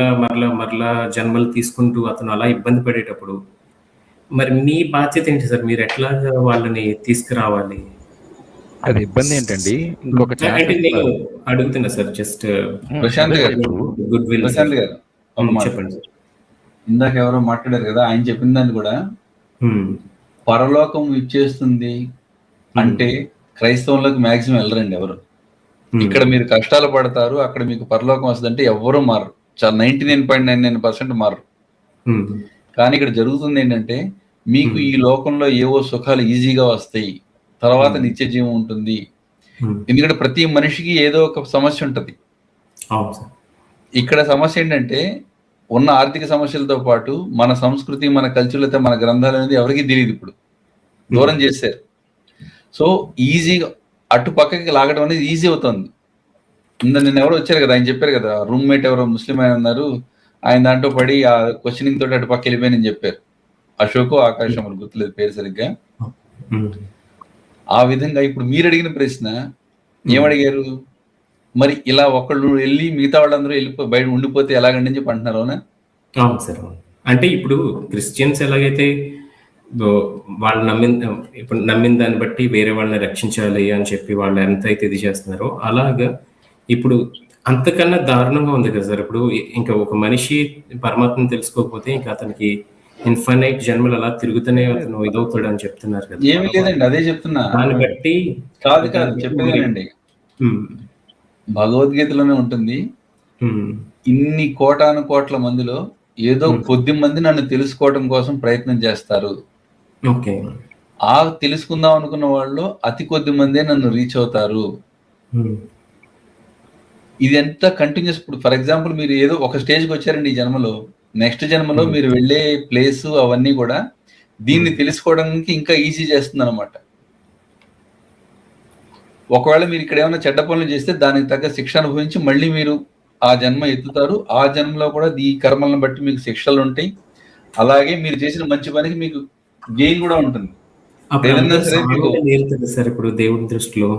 మరలా మరలా జన్మలు తీసుకుంటూ అతను అలా ఇబ్బంది పడేటప్పుడు, మరి మీ బాధ్యత ఏంటి సార్? మీరెట్లాగా వాళ్ళని తీసుకురావాలి? అది ఇబ్బందేంటండి, ఇంకొక అంటే నేను ఛాన్సిస్తారు. అడుగుతున్నా సార్ జస్ట్ ప్రశాంత్ గారు, గుడ్ విల్ సార్. ప్రశాంత్ గారు ఒక మాట. చెప్పండి సార్. ఇందాక ఎవరో మాట్లాడారు కదా, ఆయన చెప్పిన దాన్ని కూడా పరలోకం ఇచ్చేస్తుంది అంటే క్రైస్తవంలోకి మాక్సిమం వెళ్ళరండి ఎవరు. ఇక్కడ మీరు కష్టాలు పడతారు, అక్కడ మీకు పరలోకం వస్తుంది అంటే ఎవరు మారరు, చాలా 99.99% మారరు. కానీ ఇక్కడ జరుగుతుంది ఏంటంటే, మీకు ఈ లోకంలో ఏవో సుఖాలు ఈజీగా వస్తాయి, తర్వాత నిత్య జీవం ఉంటుంది. ఎందుకంటే ప్రతి మనిషికి ఏదో ఒక సమస్య ఉంటుంది. ఇక్కడ సమస్య ఏంటంటే, ఉన్న ఆర్థిక సమస్యలతో పాటు మన సంస్కృతి, మన కల్చర్లతో మన గ్రంథాలు అనేది ఎవరికి తెలియదు, ఇప్పుడు దూరం చేశారు. సో ఈజీగా అటు పక్కకి లాగడం అనేది ఈజీ అవుతుంది. నిన్న ఎవరో వచ్చారు కదా, ఆయన చెప్పారు కదా, రూమ్మేట్ ఎవరో ముస్లిం ఆయన ఉన్నారు, ఆయన దాంట్లో పడి ఆ క్వశ్చనింగ్ తోటి అటు పక్క వెళ్ళిపోయానని చెప్పారు. అశోకు ఆకాశం అని గుర్తులేదు పేరు సరిగ్గా. ఆ విధంగా ఇప్పుడు మీరు అడిగిన ప్రశ్న ఏమడిగారు, మరి ఇలా ఒకళ్ళు వెళ్ళి మిగతా వాళ్ళందరూ వెళ్ళిపోయి బయట ఉండిపోతే ఎలాగండి అని చెప్పి అంటున్నారు. అవునా? అవును సార్. అంటే ఇప్పుడు క్రిస్టియన్స్ ఎలాగైతే వాళ్ళు నమ్మిన దాన్ని బట్టి వేరే వాళ్ళని రక్షించాలి అని చెప్పి వాళ్ళు ఎంతైతే ఇది చేస్తున్నారో, అలాగా ఇప్పుడు అంతకన్నా దారుణంగా ఉంది కదా సార్. ఇప్పుడు ఇంకా ఒక మనిషి పరమాత్మను తెలుసుకోకపోతే ఇంకా అతనికి ఇన్ఫైనైట్ జన్మలు అలా తిరుగుతూనే అతను ఇదవుతాడు అని చెప్తున్నారు కదా. ఏమీ లేదండి, అదే చెప్తున్నా. దాన్ని బట్టి కాదు చెప్పేదేనండి, భగవద్గీతలోనే ఉంటుంది, ఇన్ని కోటాను కోట్ల మందిలో ఏదో కొద్ది మంది నన్ను తెలుసుకోవడం కోసం ప్రయత్నం చేస్తారు. ఆ తెలుసుకుందాం అనుకున్న వాళ్ళు అతి కొద్ది మందే నన్ను రీచ్ అవుతారు. ఇది ఎంత కంటిన్యూస్. ఇప్పుడు ఫర్ ఎగ్జాంపుల్ మీరు ఏదో ఒక స్టేజ్కి వచ్చారండి ఈ జన్మలో, నెక్స్ట్ జన్మలో మీరు వెళ్ళే ప్లేస్ అవన్నీ కూడా దీన్ని తెలుసుకోవడానికి ఇంకా ఈజీ చేస్తుంది అనమాట. ఒకవేళ మీరు ఇక్కడ ఏమైనా చెడ్డ పనులు చేస్తే దానికి తగ్గ శిక్ష అనుభవించి మళ్ళీ మీరు ఆ జన్మ ఎత్తుతారు. ఆ జన్మలో కూడా ఈ కర్మలను బట్టి మీకు శిక్షలు ఉంటాయి. అలాగే మీరు చేసిన మంచి పనికి మీకు గెయిన్ కూడా ఉంటుంది. సార్ ఇప్పుడు దేవుడి దృష్టిలో